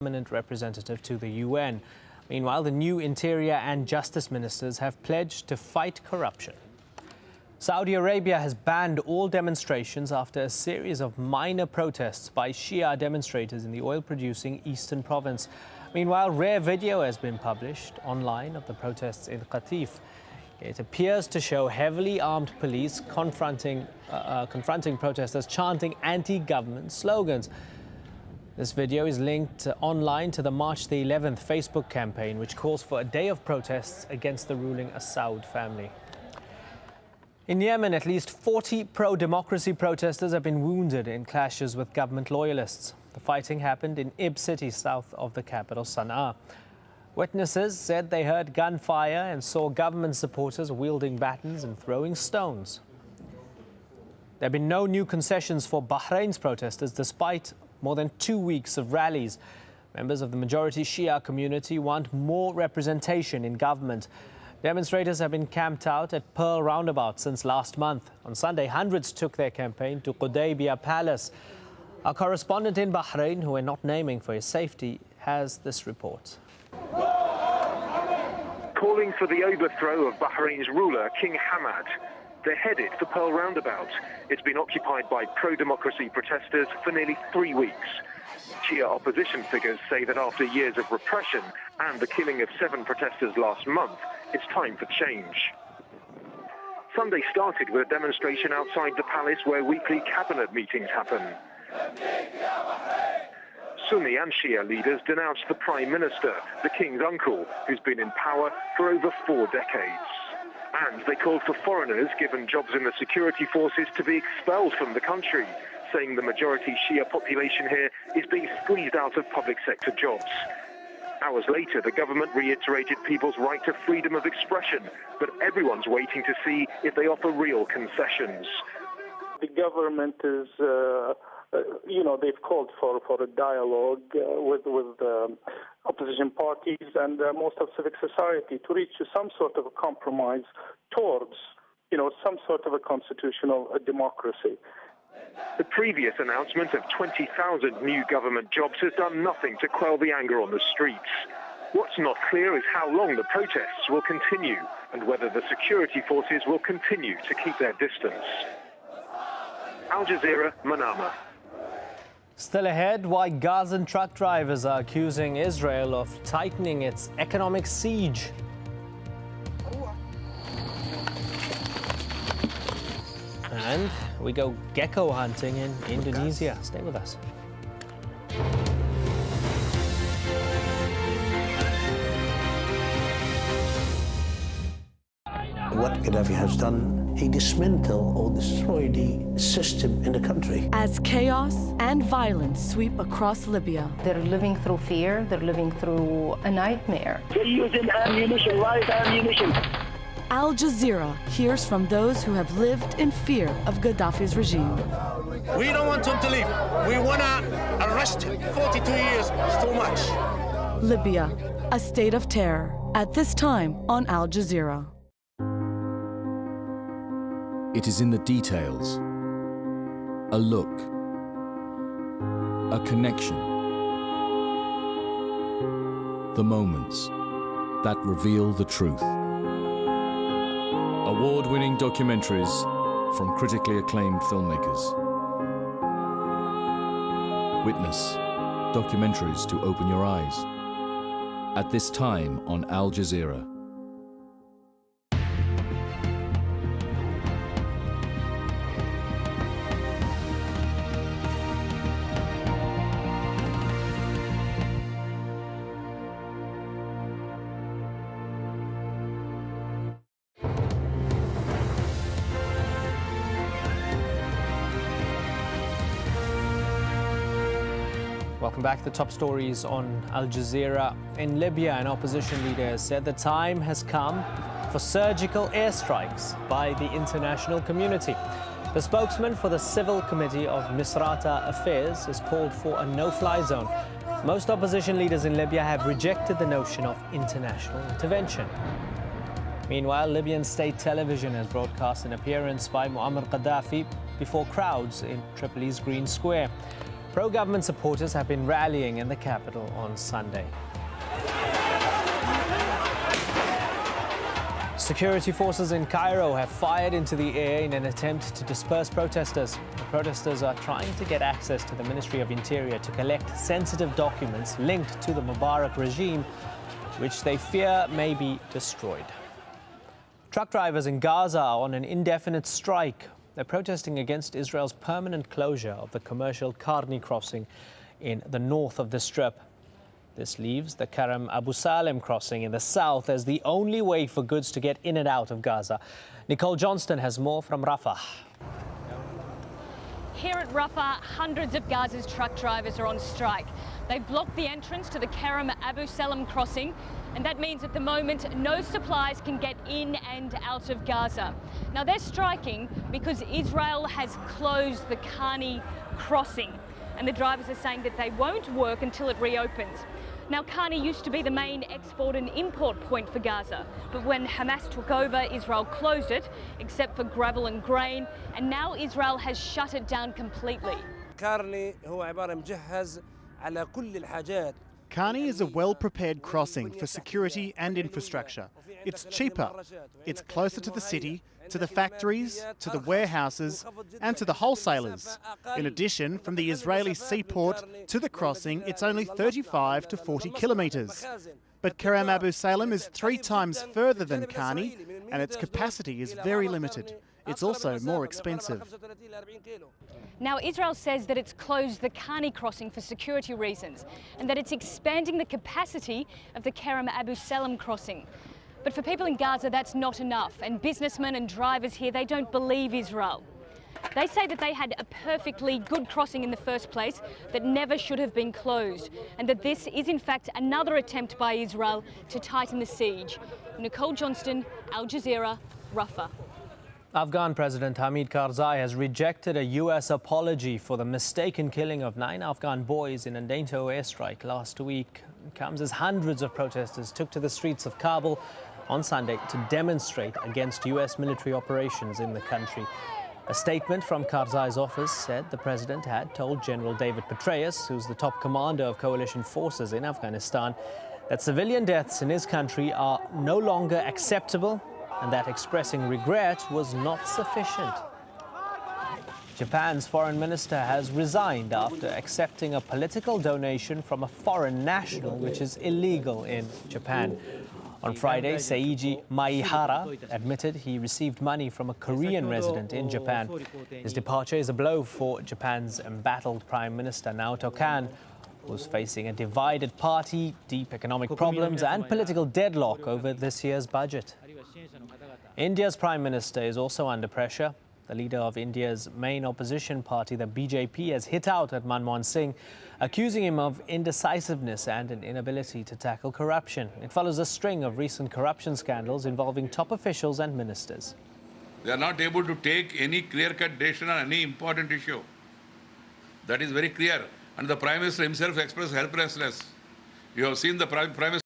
permanent representative to the UN. Meanwhile, the new Interior and Justice ministers have pledged to fight corruption. Saudi Arabia has banned all demonstrations after a series of minor protests by Shia demonstrators in the oil-producing eastern province. Meanwhile, rare video has been published online of the protests in Qatif. It appears to show heavily armed police confronting protesters chanting anti-government slogans. This video is linked online to the March the 11th Facebook campaign, which calls for a day of protests against the ruling Assaud family. In Yemen, at least 40 pro-democracy protesters have been wounded in clashes with government loyalists. The fighting happened in Ib city, south of the capital, Sana'a. Witnesses said they heard gunfire and saw government supporters wielding batons and throwing stones. There have been no new concessions for Bahrain's protesters, despite more than 2 weeks of rallies. Members of the majority Shia community want more representation in government. Demonstrators have been camped out at Pearl Roundabout since last month. On Sunday, hundreds took their campaign to Qudaybiyah Palace. Our correspondent in Bahrain, who we're not naming for his safety, has this report. Calling for the overthrow of Bahrain's ruler, King Hamad. They're headed for Pearl Roundabout. It's been occupied by pro-democracy protesters for nearly 3 weeks. Shia opposition figures say that after years of repression and the killing of 7 protesters last month, it's time for change. Sunday started with a demonstration outside the palace where weekly cabinet meetings happen. Sunni and Shia leaders denounced the Prime Minister, the King's uncle, who's been in power for over 4 decades. And they called for foreigners given jobs in the security forces to be expelled from the country, saying the majority Shia population here is being squeezed out of public sector jobs. Hours later, the government reiterated people's right to freedom of expression, but everyone's waiting to see if they offer real concessions. The government is, they've called for a dialogue with opposition parties and most of civic society to reach some sort of a compromise towards, some sort of a constitutional democracy. The previous announcement of 20,000 new government jobs has done nothing to quell the anger on the streets. What's not clear is how long the protests will continue and whether the security forces will continue to keep their distance. AlJazeera, Manama. Still ahead, why Gazan truck drivers are accusing Israel of tightening its economic siege. And we go gecko hunting in Indonesia. Stay with us. What Gaddafi has done, he dismantled or destroyed the system in the country. As chaos and violence sweep across Libya, they're living through fear, they're living through a nightmare. They're using ammunition, live ammunition. Al Jazeera hears from those who have lived in fear of Gaddafi's regime. We don't want him to leave. We want to arrest him. 42 years is too much. Libya, a state of terror. At this time on Al Jazeera. It is in the details. A look. A connection. The moments that reveal the truth. Award-winning documentaries from critically acclaimed filmmakers. Witness documentaries to open your eyes. At this time on Al Jazeera. Welcome back. The top stories on Al Jazeera. In Libya, an opposition leader has said the time has come for surgical airstrikes by the international community. The spokesman for the Civil Committee of Misrata Affairs has called for a no-fly zone. Most opposition leaders in Libya have rejected the notion of international intervention. Meanwhile, Libyan state television has broadcast an appearance by Muammar Gaddafi before crowds in Tripoli's Green Square. Pro-government supporters have been rallying in the capital on Sunday. Security forces in Cairo have fired into the air in an attempt to disperse protesters. The protesters are trying to get access to the Ministry of Interior to collect sensitive documents linked to the Mubarak regime, which they fear may be destroyed. Truck drivers in Gaza are on an indefinite strike. They're protesting against Israel's permanent closure of the commercial Karni crossing in the north of the Strip. This leaves the Karam Abu Salem crossing in the south as the only way for goods to get in and out of Gaza. Nicole Johnston has more from Rafah. Here at Rafah, hundreds of Gaza's truck drivers are on strike. They blocked the entrance to the Karam Abu Salem crossing, and that means at the moment no supplies can get in and out of Gaza. Now they're striking because Israel has closed the Karni crossing, and the drivers are saying that they won't work until it reopens. Now, Karni used to be the main export and import point for Gaza, but when Hamas took over, Israel closed it, except for gravel and grain, and now Israel has shut it down completely. Karni is a well-prepared crossing for security and infrastructure. It's cheaper. It's closer to the city, to the factories, to the warehouses, and to the wholesalers. In addition, from the Israeli seaport to the crossing, it's only 35 to 40 kilometres. But Karam Abu Salem is 3 times further than Karni, and its capacity is very limited. It's also more expensive. Now, Israel says that it's closed the Karni crossing for security reasons and that it's expanding the capacity of the Karam Abu Salem crossing. But for people in Gaza, that's not enough, and businessmen and drivers here, they don't believe Israel. They say that they had a perfectly good crossing in the first place that never should have been closed, and that this is in fact another attempt by Israel to tighten the siege. Nicole Johnston, AlJazeera, Rafah. Afghan President Hamid Karzai has rejected a U.S. apology for the mistaken killing of 9 Afghan boys in a NATO airstrike last week. It comes as hundreds of protesters took to the streets of Kabul on Sunday to demonstrate against U.S. military operations in the country. A statement from Karzai's office said the president had told General David Petraeus, who's the top commander of coalition forces in Afghanistan, that civilian deaths in his country are no longer acceptable and that expressing regret was not sufficient. Japan's foreign minister has resigned after accepting a political donation from a foreign national, which is illegal in Japan. On Friday, Seiji Maihara admitted he received money from a Korean resident in Japan. His departure is a blow for Japan's embattled Prime Minister Naoto Kan, who's facing a divided party, deep economic problems and political deadlock over this year's budget. India's Prime Minister is also under pressure. The leader of India's main opposition party, the BJP, has hit out at Manmohan Singh, accusing him of indecisiveness and an inability to tackle corruption. It follows a string of recent corruption scandals involving top officials and ministers. They are not able to take any clear-cut decision on any important issue. That is very clear. And the Prime Minister himself expressed helplessness. You have seen the Prime Minister